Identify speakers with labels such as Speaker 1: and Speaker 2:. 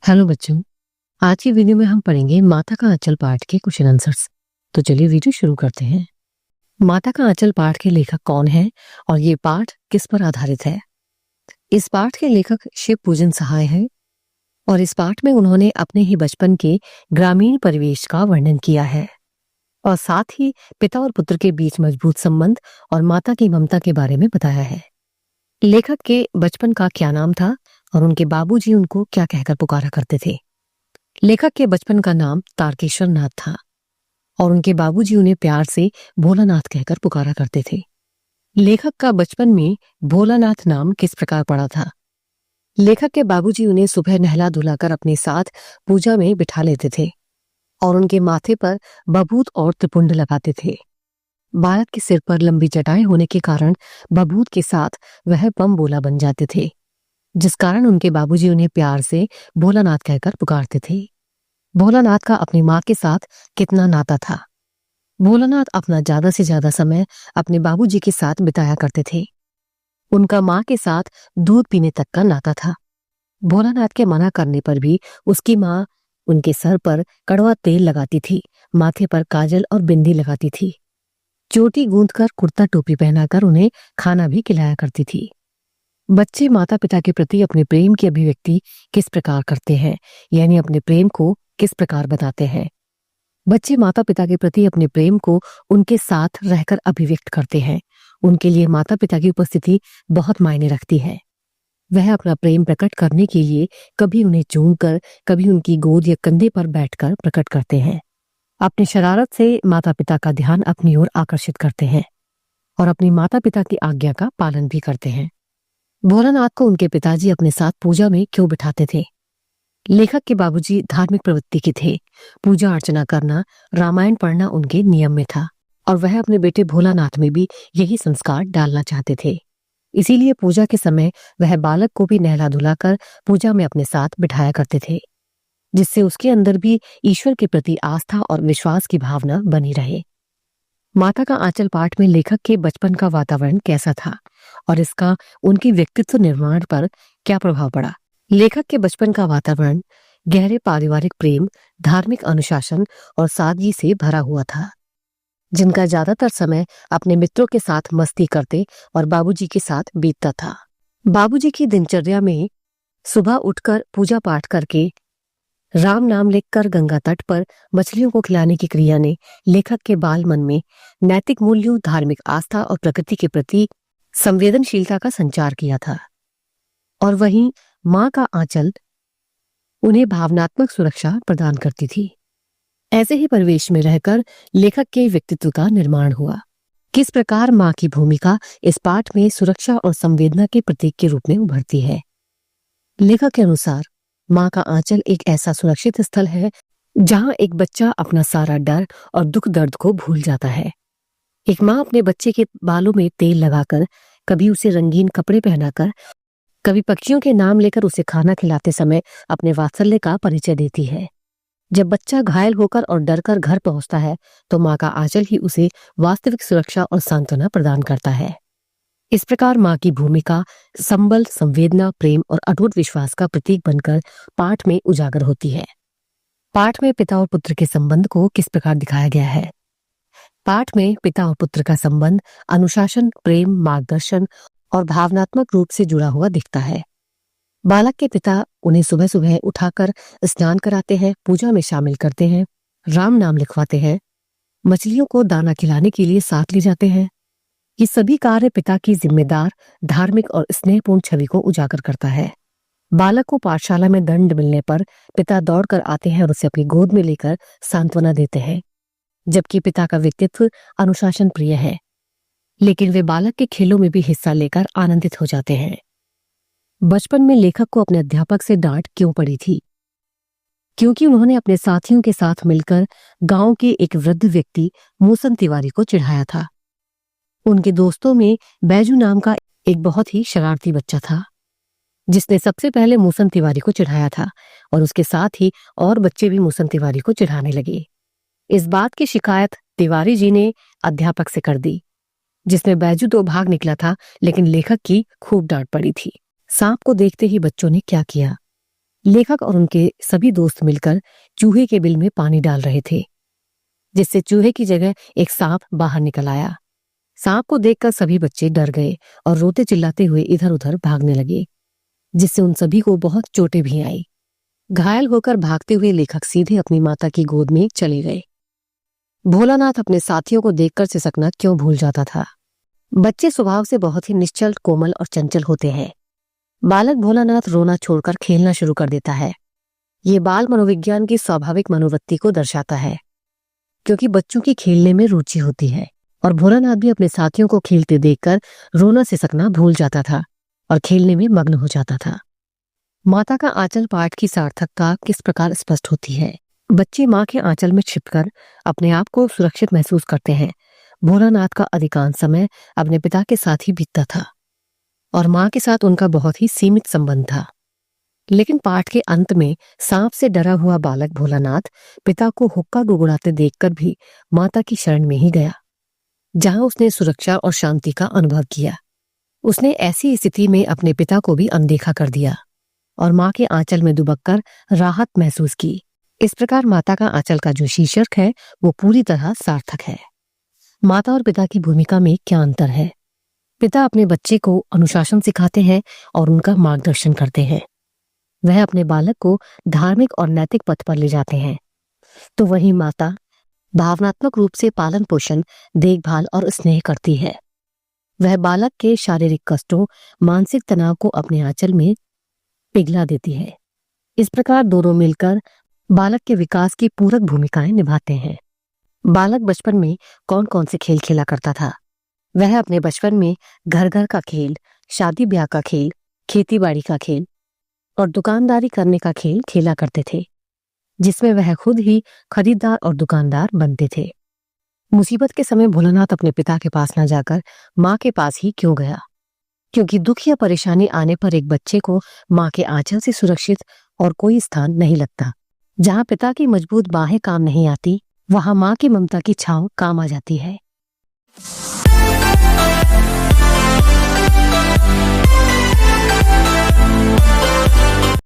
Speaker 1: Hello बच्चों। आज की वीडियो में हम पढ़ेंगे माता का आंचल पाठ के क्वेश्चन आंसर्स। तो चलिए वीडियो शुरू करते हैं। माता का आंचल पाठ के लेखक कौन है और ये पाठ किस पर आधारित है? इस पाठ के लेखक शिव पूजन सहाय हैं और इस पाठ में उन्होंने अपने ही बचपन के ग्रामीण परिवेश का वर्णन किया है और साथ ही पिता और पुत्र के बीच मजबूत संबंध और माता की ममता के बारे में बताया है। लेखक के बचपन का क्या नाम था और उनके बाबूजी उनको क्या कहकर पुकारा करते थे? लेखक के बचपन का नाम तारकेश्वर नाथ था और उनके बाबूजी उन्हें प्यार से भोलानाथ कहकर पुकारा करते थे। लेखक का बचपन में भोलानाथ नाम किस प्रकार पड़ा था? लेखक के बाबूजी उन्हें सुबह नहला धुलाकर अपने साथ पूजा में बिठा लेते थे और उनके माथे पर बभूत और त्रिपुंड लगाते थे। बालक के सिर पर लंबी जटाएं होने के कारण बभूत के साथ वह बम बोला बन जाते थे, जिस कारण उनके बाबूजी उन्हें प्यार से भोलानाथ कहकर पुकारते थे। भोलानाथ का अपनी माँ के साथ कितना नाता था? भोलानाथ अपना ज्यादा से ज्यादा समय अपने बाबूजी के साथ बिताया करते थे। उनका माँ के साथ दूध पीने तक का नाता था। भोलानाथ के मना करने पर भी उसकी माँ उनके सर पर कड़वा तेल लगाती थी, माथे पर काजल और बिंदी लगाती थी, चोटी गूंथकर कुर्ता टोपी पहनाकर उन्हें खाना भी खिलाया करती थी। बच्चे माता पिता के प्रति अपने प्रेम की अभिव्यक्ति किस प्रकार करते हैं, यानी अपने प्रेम को किस प्रकार बताते हैं? बच्चे माता पिता के प्रति अपने प्रेम को उनके साथ रहकर अभिव्यक्त करते हैं। उनके लिए माता पिता की उपस्थिति बहुत मायने रखती है। वह अपना प्रेम प्रकट करने के लिए कभी उन्हें चूमकर, कभी उनकी गोद या कंधे पर बैठकर प्रकट करते हैं। अपनी शरारत से माता पिता का ध्यान अपनी ओर आकर्षित करते हैं और अपनी माता पिता की आज्ञा का पालन भी करते हैं। भोलानाथ को उनके पिताजी अपने साथ पूजा में क्यों बिठाते थे? लेखक के बाबूजी धार्मिक प्रवृत्ति के थे। पूजा अर्चना करना, रामायण पढ़ना उनके नियम में था और वह अपने बेटे भोलानाथ में भी यही संस्कार डालना चाहते थे। इसीलिए पूजा के समय वह बालक को भी नहला धुलाकर पूजा में अपने साथ बिठाया करते थे, जिससे उसके अंदर भी ईश्वर के प्रति आस्था और विश्वास की भावना बनी रहे। माता का आंचल पाठ में लेखक के बचपन का वातावरण कैसा था और इसका उनके व्यक्तित्व निर्माण पर क्या प्रभाव पड़ा? लेखक के बचपन का वातावरण गहरे पारिवारिक प्रेम, धार्मिक अनुशासन और सादगी से भरा हुआ था, जिनका ज्यादातर समय अपने मित्रों के साथ मस्ती करते और बाबूजी के साथ बीतता था। बाबूजी की दिनचर्या में सुबह उठकर पूजा पाठ करके राम नाम लिखकर गंगा तट पर मछलियों को खिलाने की क्रिया ने लेखक के बाल मन में नैतिक मूल्यों, धार्मिक आस्था और प्रकृति के प्रति संवेदनशीलता का संचार किया था। और वहीं माँ का आंचल उन्हें भावनात्मक सुरक्षा प्रदान करती थी। ऐसे ही परिवेश में रहकर लेखक के व्यक्तित्व का निर्माण हुआ। किस प्रकार माँ की भूमिका इस पाठ में सुरक्षा और संवेदना के प्रतीक के रूप में उभरती है? लेखक के अनुसार माँ का आंचल एक ऐसा सुरक्षित स्थल है जहाँ एक बच्चा अपना सारा डर और दुख दर्द को भूल जाता है। एक माँ अपने बच्चे के बालों में तेल लगाकर, कभी उसे रंगीन कपड़े पहनाकर, कभी पक्षियों के नाम लेकर उसे खाना खिलाते समय अपने वात्सल्य का परिचय देती है। जब बच्चा घायल होकर और डरकर घर पहुंचता है तो माँ का आंचल ही उसे वास्तविक सुरक्षा और सांत्वना प्रदान करता है। इस प्रकार माँ की भूमिका संबल, संवेदना, प्रेम और अटूट विश्वास का प्रतीक बनकर पाठ में उजागर होती है। पाठ में पिता और पुत्र के संबंध को किस प्रकार दिखाया गया है? पाठ में पिता और पुत्र का संबंध अनुशासन, प्रेम, मार्गदर्शन और भावनात्मक रूप से जुड़ा हुआ दिखता है। बालक के पिता उन्हें सुबह सुबह उठाकर स्नान कराते हैं, पूजा में शामिल करते हैं, राम नाम लिखवाते हैं, मछलियों को दाना खिलाने के लिए साथ ले जाते हैं। ये सभी कार्य पिता की जिम्मेदार, धार्मिक और स्नेहपूर्ण छवि को उजागर करता है। बालक को पाठशाला में दंड मिलने पर पिता दौड़कर आते हैं और उसे अपनी गोद में लेकर सांत्वना देते हैं। जबकि पिता का व्यक्तित्व अनुशासन प्रिय है, लेकिन वे बालक के खेलों में भी हिस्सा लेकर आनंदित हो जाते हैं। बचपन में लेखक को अपने अध्यापक से डांट क्यों पड़ी थी? क्योंकि उन्होंने अपने साथियों के साथ मिलकर गांव के एक वृद्ध व्यक्ति मूसन तिवारी को चिढ़ाया था। उनके दोस्तों में बैजू नाम का एक बहुत ही शरारती बच्चा था, जिसने सबसे पहले मूसन तिवारी को चिढ़ाया था और उसके साथ ही और बच्चे भी मूसन तिवारी को चिढ़ाने लगे। इस बात की शिकायत तिवारी जी ने अध्यापक से कर दी, जिसमें बैजू तो भाग निकला था, लेकिन लेखक की खूब डांट पड़ी थी। सांप को देखते ही बच्चों ने क्या किया? लेखक और उनके सभी दोस्त मिलकर चूहे के बिल में पानी डाल रहे थे, जिससे चूहे की जगह एक सांप बाहर निकल आया। सांप को देखकर सभी बच्चे डर गए और रोते चिल्लाते हुए इधर उधर भागने लगे, जिससे उन सभी को बहुत चोटें भी आई। घायल होकर भागते हुए लेखक सीधे अपनी माता की गोद में चले गए। भोलानाथ अपने साथियों को देखकर सिसकना क्यों भूल जाता था। बच्चे स्वभाव से बहुत ही निश्चल, कोमल और चंचल होते हैं। बालक भोलानाथ रोना छोड़कर खेलना शुरू कर देता है। ये बाल मनोविज्ञान की स्वाभाविक मनोवृत्ति को दर्शाता है, क्योंकि बच्चों की खेलने में रुचि होती है और भोलानाथ भी अपने साथियों को खेलते देखकर रोना सिसकना भूल जाता था और खेलने में मग्न हो जाता था। माता का आंचल पाठ की सार्थकता किस प्रकार स्पष्ट होती है। बच्चे माँ के आंचल में छिपकर अपने आप को सुरक्षित महसूस करते हैं। भोलानाथ का अधिकांश समय अपने पिता के साथ ही बीतता था और माँ के साथ उनका बहुत ही सीमित संबंध था। लेकिन पाठ के अंत में सांप से डरा हुआ बालक भोलानाथ पिता को हुक्का गुड़गुड़ाते देखकर भी माता की शरण में ही गया, जहां उसने सुरक्षा और शांति का अनुभव किया। उसने ऐसी स्थिति में अपने पिता को भी अनदेखा कर दिया और माँ के आंचल में दुबककर राहत महसूस की। इस प्रकार माता का आंचल का जो शीर्षक है वो पूरी तरह सार्थक है। माता और पिता की भूमिका में क्या अंतर है। पिता अपने बच्चे को अनुशासन सिखाते हैं और उनका मार्गदर्शन करते हैं। वह अपने बालक को धार्मिक और नैतिक पथ पर ले जाते हैं, तो वहीं माता भावनात्मक रूप से पालन पोषण, देखभाल और स्नेह करती है। वह बालक के शारीरिक कष्टों, मानसिक तनाव को अपने आंचल में पिघला देती है। इस प्रकार दोनों मिलकर बालक के विकास की पूरक भूमिकाएं निभाते हैं। बालक बचपन में कौन कौन से खेल खेला करता था। वह अपने बचपन में घर घर का खेल, शादी ब्याह का खेल, खेती बाड़ी का खेल और दुकानदारी करने का खेल खेला करते थे, जिसमें वह खुद ही खरीदार और दुकानदार बनते थे। मुसीबत के समय भोलानाथ अपने पिता के पास न जाकर माँ के पास ही क्यों गया, क्योंकि दुख या परेशानी आने पर एक बच्चे को माँ के आंचल से सुरक्षित और कोई स्थान नहीं लगता। जहाँ पिता की मजबूत बाहें काम नहीं आती, वहां माँ की ममता की छांव काम आ जाती है।